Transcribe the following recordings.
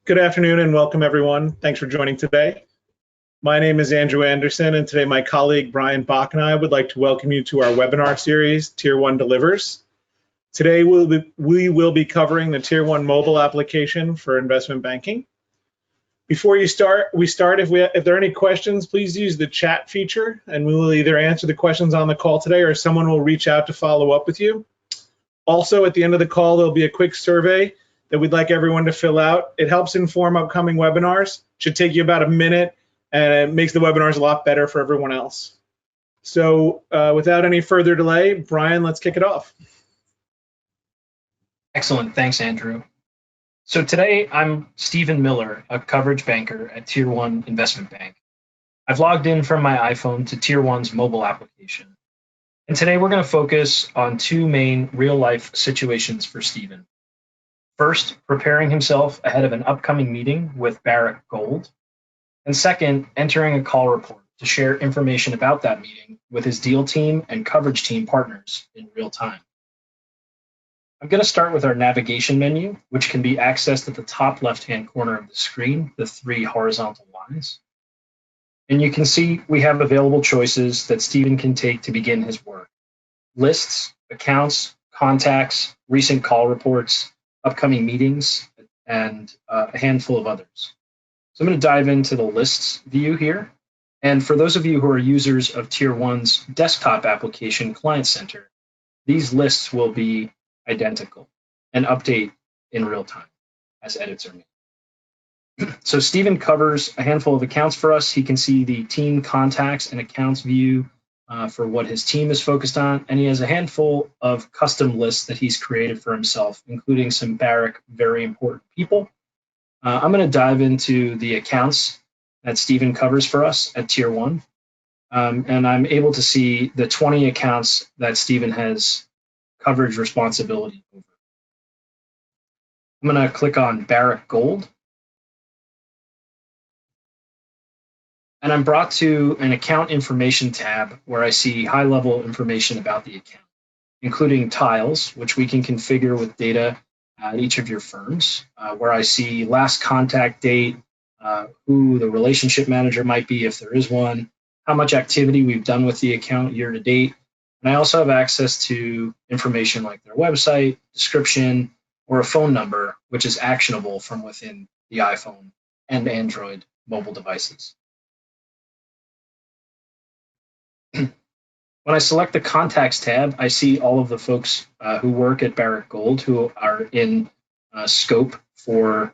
Good afternoon and welcome everyone. Thanks for joining today. My name is Andrew Anderson, and today my colleague Brian Bach and I would like to welcome you to our webinar series, Tier1 Delivers. Today we will be covering the Tier1 Mobile application for investment banking. Before we start, if there are any questions, please use the chat feature and we will either answer the questions on the call today or someone will reach out to follow up with you. Also, at the end of the call, there'll be a quick survey that we'd like everyone to fill out. It helps inform upcoming webinars. Should take you about a minute, and it makes the webinars a lot better for everyone else. So without any further delay, Brian, let's kick it off. Excellent, thanks, Andrew. So today I'm Stephen Miller, a coverage banker at Tier1 Investment Bank. I've logged in from my iPhone to Tier1's mobile application. And today we're going to focus on two main real-life situations for Stephen. First, preparing himself ahead of an upcoming meeting with Barrick Gold. And second, entering a call report to share information about that meeting with his deal team and coverage team partners in real time. I'm going to start with our navigation menu, which can be accessed at the top left-hand corner of the screen, the three horizontal lines. And you can see we have available choices that Stephen can take to begin his work. Lists, accounts, contacts, recent call reports, upcoming meetings, and a handful of others. So I'm going to dive into the lists view here. And for those of you who are users of Tier1's desktop application Client Center, these lists will be identical and update in real time as edits are made. So Stephen covers a handful of accounts for us. He can see the team contacts and accounts view for what his team is focused on, and he has a handful of custom lists that he's created for himself, including some Barrick very important people. I'm going to dive into the accounts that Stephen covers for us at Tier1, and I'm able to see the 20 accounts that Stephen has coverage responsibility over. I'm going to click on Barrick Gold. And I'm brought to an account information tab where I see high-level information about the account, including tiles, which we can configure with data at each of your firms, where I see last contact date, who the relationship manager might be if there is one, how much activity we've done with the account year to date. And I also have access to information like their website, description, or a phone number, which is actionable from within the iPhone and Android mobile devices. When I select the Contacts tab, I see all of the folks who work at Barrick Gold who are in scope for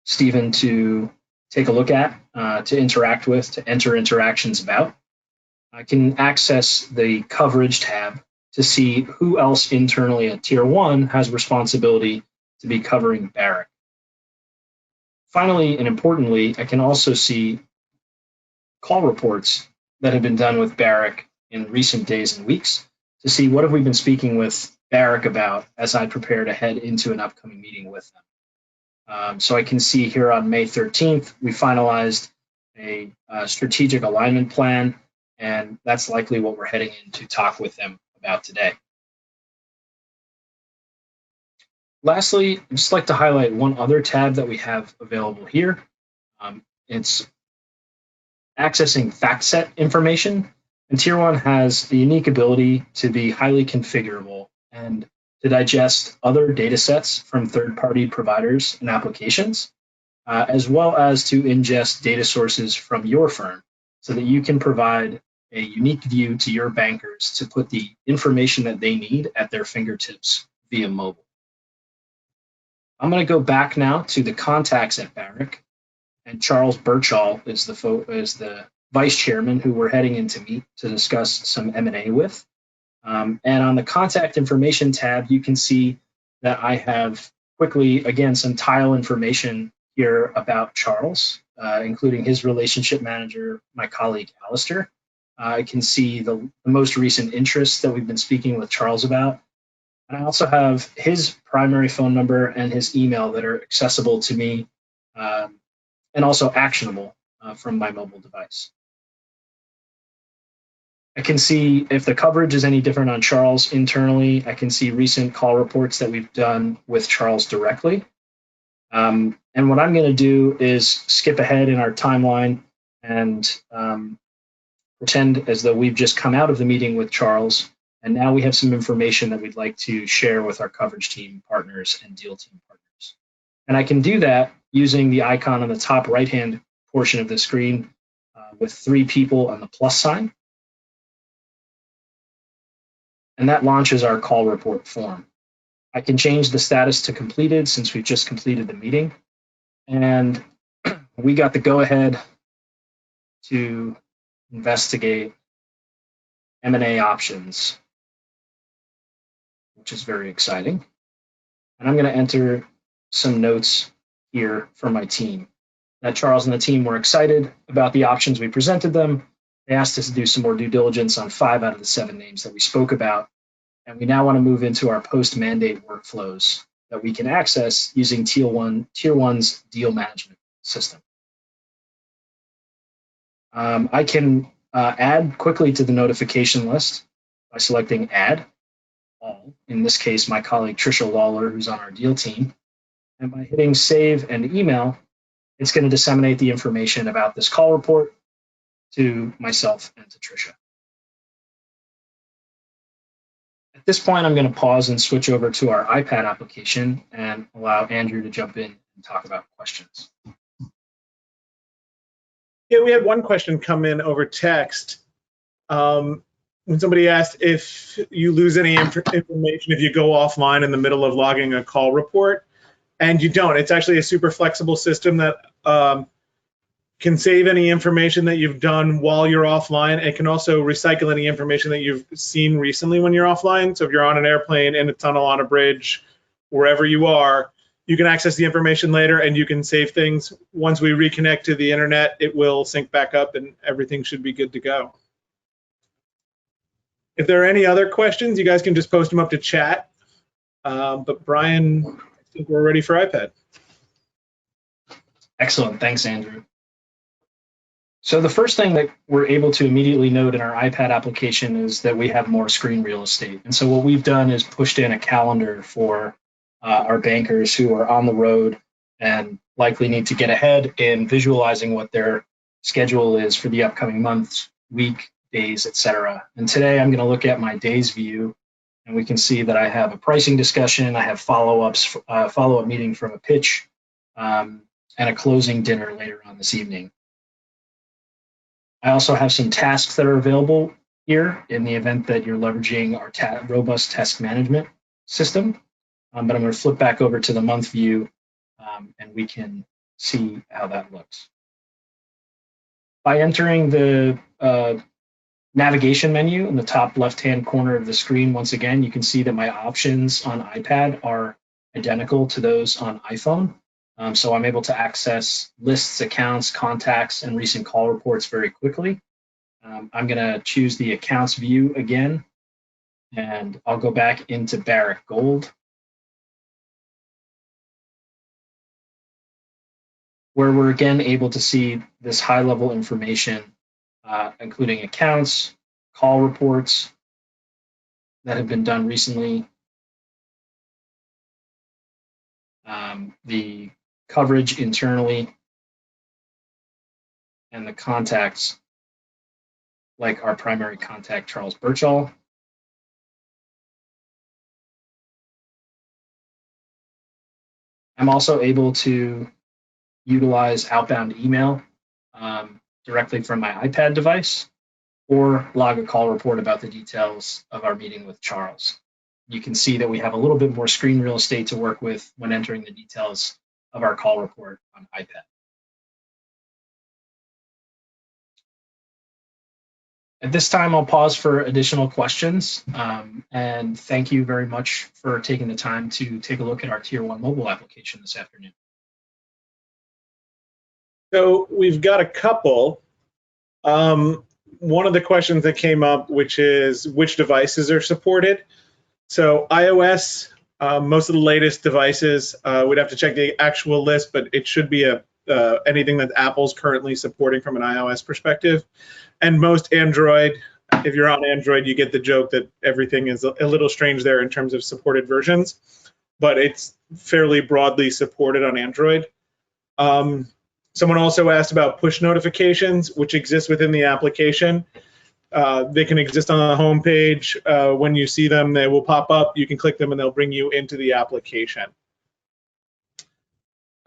Stephen to take a look at, to interact with, to enter interactions about. I can access the Coverage tab to see who else internally at Tier1 has responsibility to be covering Barrick. Finally, and importantly, I can also see call reports that have been done with Barrick in recent days and weeks to see what have we been speaking with Barrick about as I prepare to head into an upcoming meeting with them. So I can see here on May 13th, we finalized a strategic alignment plan, and that's likely what we're heading in to talk with them about today. Lastly, I'd just like to highlight one other tab that we have available here. It's accessing fact set information. And Tier1 has the unique ability to be highly configurable and to digest other data sets from third-party providers and applications, as well as to ingest data sources from your firm so that you can provide a unique view to your bankers to put the information that they need at their fingertips via mobile. I'm going to go back now to the contacts at Barrick, and Charles Birchall is the vice chairman who we're heading in to meet to discuss some M&A with. And on the contact information tab, you can see that I have quickly, again, some tile information here about Charles, including his relationship manager, my colleague, Alistair. I can see the most recent interests that we've been speaking with Charles about. And I also have his primary phone number and his email that are accessible to me and also actionable from my mobile device. I can see if the coverage is any different on Charles internally. I can see recent call reports that we've done with Charles directly. And And what I'm going to do is skip ahead in our timeline and pretend as though we've just come out of the meeting with Charles, and now we have some information that we'd like to share with our coverage team partners and deal team partners. And I can do that using the icon on the top right-hand portion of the screen with 3 people and the plus sign. And that launches our call report form. I can change the status to completed since we've just completed the meeting. And we got the go-ahead to investigate M&A options, which is very exciting. And I'm going to enter some notes here from my team. That Charles and the team were excited about the options we presented them. They asked us to do some more due diligence on 5 out of the 7 names that we spoke about. And we now want to move into our post-mandate workflows that we can access using Tier1's deal management system. I can add quickly to the notification list by selecting Add All. In this case, my colleague Trisha Lawler, who's on our deal team. And by hitting Save and Email, it's going to disseminate the information about this call report to myself and to Trisha. At this point, I'm going to pause and switch over to our iPad application and allow Andrew to jump in and talk about questions. Yeah, we had one question come in over text. When somebody asked if you lose any information if you go offline in the middle of logging a call report, and you don't. It's actually a super flexible system that can save any information that you've done while you're offline. It can also recycle any information that you've seen recently when you're offline. So if you're on an airplane, in a tunnel, on a bridge, wherever you are, you can access the information later and you can save things. Once we reconnect to the internet, it will sync back up and everything should be good to go. If there are any other questions, you guys can just post them up to chat. But Brian, I think we're ready for iPad. Excellent. Thanks, Andrew. So the first thing that we're able to immediately note in our iPad application is that we have more screen real estate. And so what we've done is pushed in a calendar for our bankers who are on the road and likely need to get ahead in visualizing what their schedule is for the upcoming months, week, days, etc. And today I'm going to look at my days view, and we can see that I have a pricing discussion, I have follow-up meeting from a pitch, and a closing dinner later on this evening. I also have some tasks that are available here in the event that you're leveraging our robust task management system. But I'm going to flip back over to the month view, and we can see how that looks. By entering the navigation menu in the top left-hand corner of the screen, once again, you can see that my options on iPad are identical to those on iPhone. So I'm able to access lists, accounts, contacts, and recent call reports very quickly. I'm going to choose the accounts view again, and I'll go back into Barrick Gold, where we're again able to see this high-level information, including accounts, call reports that have been done recently, the coverage internally, and the contacts, like our primary contact, Charles Birchall. I'm also able to utilize outbound email directly from my iPad device, or log a call report about the details of our meeting with Charles. You can see that we have a little bit more screen real estate to work with when entering the details of our call report on iPad. At this time, I'll pause for additional questions, and thank you very much for taking the time to take a look at our Tier1 Mobile application this afternoon. So we've got a couple. One of the questions that came up, which is which devices are supported. So iOS, most of the latest devices, we'd have to check the actual list, but it should be anything that Apple's currently supporting from an iOS perspective. And most Android, if you're on Android, you get the joke that everything is a little strange there in terms of supported versions, but it's fairly broadly supported on Android. Someone also asked about push notifications, which exist within the application. They can exist on the home page. When you see them, they will pop up. You can click them and they'll bring you into the application.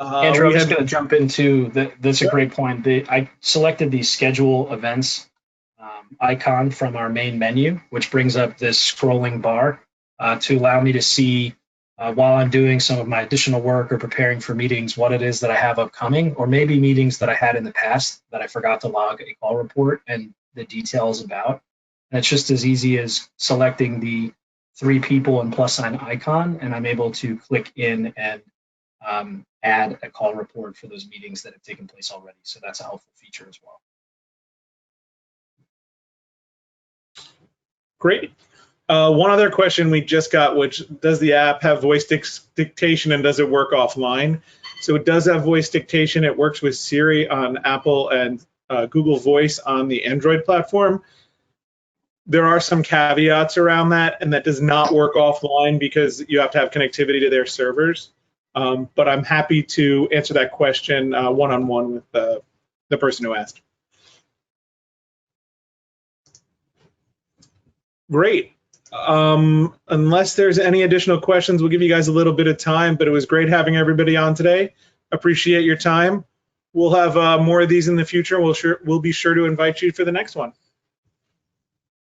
Andrew, I'm just going to jump into that's a great point. I selected the schedule events icon from our main menu, which brings up this scrolling bar to allow me to see while I'm doing some of my additional work or preparing for meetings, what it is that I have upcoming, or maybe meetings that I had in the past that I forgot to log a call report and the details about. And it's just as easy as selecting the 3 people and plus sign icon, and I'm able to click in and add a call report for those meetings that have taken place already. So that's a helpful feature as well. Great. One other question we just got, which does the app have voice dictation and does it work offline? So it does have voice dictation. It works with Siri on Apple and Google Voice on the Android platform. There are some caveats around that, and that does not work offline because you have to have connectivity to their servers. But I'm happy to answer that question one-on-one with the person who asked. Great. Unless there's any additional questions, we'll give you guys a little bit of time, but it was great having everybody on today. Appreciate your time. We'll have more of these in the future. We'll be sure to invite you for the next one.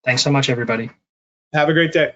Thanks so much, everybody. Have a great day.